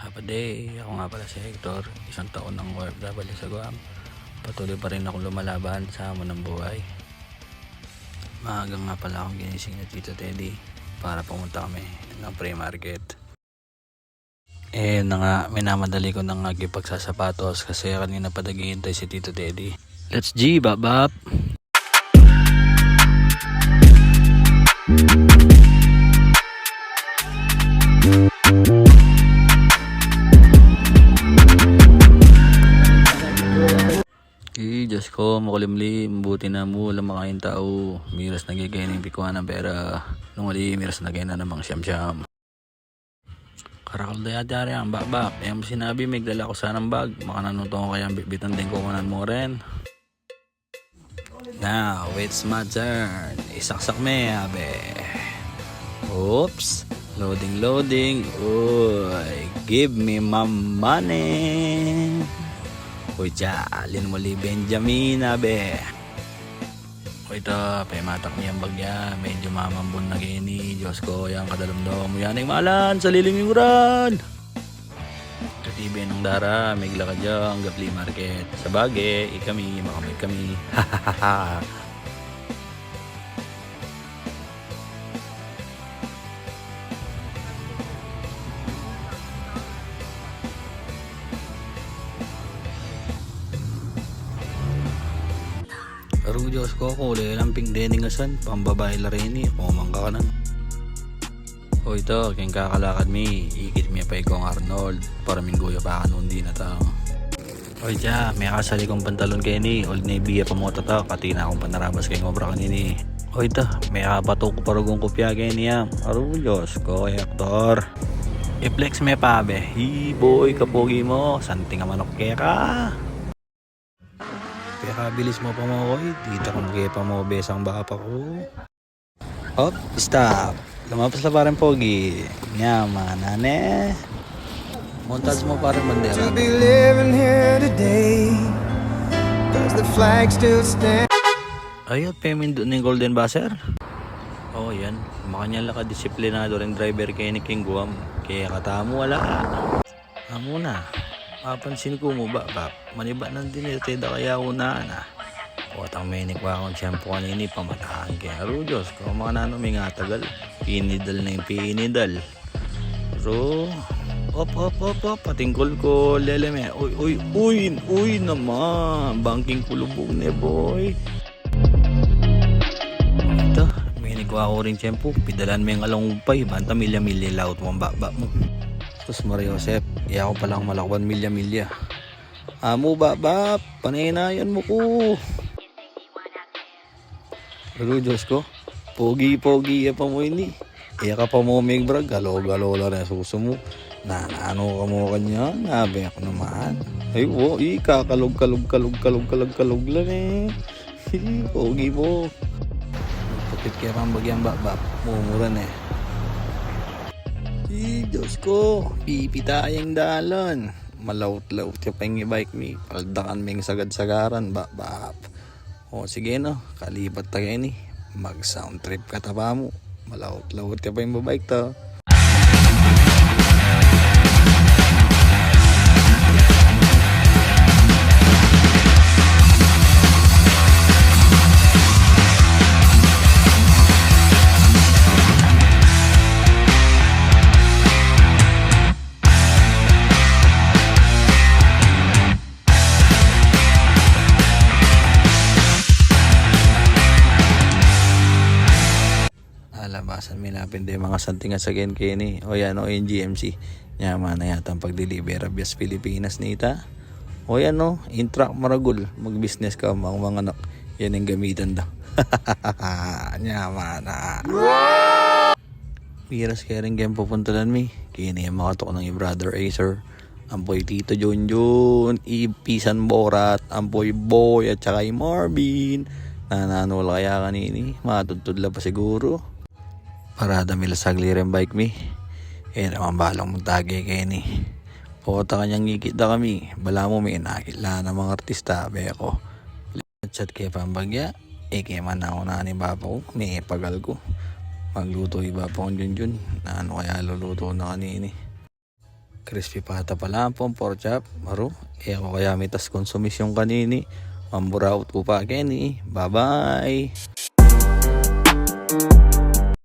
Kapade, ako nga pala si Hector, isang taon ng OFW sa Guam. Patuloy pa rin akong lumalaban sa hamon ng buhay. Maaga nga pala akong ginising na Tito Teddy para pumunta kami ng pre-market. Na nga, minamadali ko nang pagsasapatos kasi kanina pa naghihintay si Tito Teddy. Let's G, bap! Diyos ko, makulimlim, buti na mo lang makain tao. Miras nagigay ng pikuan ng pera. Nung wali, miras nagay na namang siyam-siyam. Karakal daya dyan ang bak-bak. Yung sinabi, may dala ko sanang bag. Makananong ko kaya bitan din ko kunan mo rin. Now, it's my turn. Isaksak me, abe. Oops. Loading. Uy, give me my money. Uy, alin mo li Benjamin, abe. Uy, ito, paimatak niya ang bagya. Medyo mamambun na gini. Diyos ko, yung kadalumdom mo yan. Ang malan, sa lilinguran. Katibi ng dara, may gila ka dyan, gapli market. Sa bagay, ikami, makamay kami. Hahaha. Pero Diyos ko, kulay lamping dening asan, pambabae la rin eh, pumangka ka nan. O ito, keng kakalakad mi, ikit mi pa ikong Arnold, para mingguya pa ka noon di na tao. O dya, may kasali kong pantalon kayo ni, Old Navy pa mo tata, katina akong panarabas kay ngobra kanini. O ito, may kapatok ko parugong kopya kayo niya. Aro Diyos ko, Hector. I-flex me pa be, hi boy, kapogi mo, santing manok kaya ka. Kaya bilis mo pa mo, oy. Dito ka magaya pa mo, besang baka ko. Hop, stop. Lumapas na parang pogi. Yaman, nane. Montage mo parang bandera. To be living here today, 'cause the flag still stands. Ayot, payment doon ng Golden Buzzer. Oh, yan. Makanya laka disiplinado rin driver kay ni King Guam. Kaya katamo wala. Amo na. Mapansin ko mo ba, maniba nang dinitida kaya una na. Otang menik wa akong shampoo kanini, pamataan kaya. Aro Diyos, kung mga nano may nga tagal, pinidal na yung pinidal. Aro, op, patingkol ko, leleme. Uy naman, banking kulubog ne boy. Ito, menik wa ako rin shampoo, pidalan mo yung alangupay, banta milya-milya laut mo ang baba mo. Sus Maria Josep, iya ko palang malakwan milya-milya. Amo ba, paninayan mo ko. Pero Diyos ko, pogi-pogi pa mo ini. Iya ka pa mo may brag, galo-galo lang na suso mo. Ano ka mo kanya, nabi ako naman. Ay, kakalog lang eh. Pogi mo. Pagkit kaya pang bagyang bak, mumuran eh. Diyos ko, pipitayang dalon. Malaut-laut ka pa yung bike mi. Paldakan may sagad-sagaran, bap. O sige no, kalipat tagay ni. Mag-sound trip ka taba mo. Malaut-laut ka pa yung bike to. Labasan may napindi mga santingan sa Genkeni o yan o yung GMC yaman na yata ang pag-deliver bias Pilipinas nita o yan o in-truck maragul mag-business ka mga anak yan ang gamitan daw. Yaman na miras kaya rin kayang pupuntalan mi kini yung makatok ng brother Acer ampoy Tito Junjun Ipisan Borat ampoy Boy at saka yung Marvin nananol kaya kanini matutudla pa siguro. Parada mila sagli rin bike mi. Naman balang mong tagay kayo ni. Pota kanyang ngikita kami. Bala mo may nakila na mga artista. Be ako. Chat kaya pambagya. Kaya man ako na ni Bapa ko. May pagal ko. Magluto iba pa kong Junjun. Ano kaya luluto na kanini. Crispy pata pala ang pork chop. Maro, ako kaya mitas konsumisyon kanini. Mamburaot ko pa kini. Bye-bye.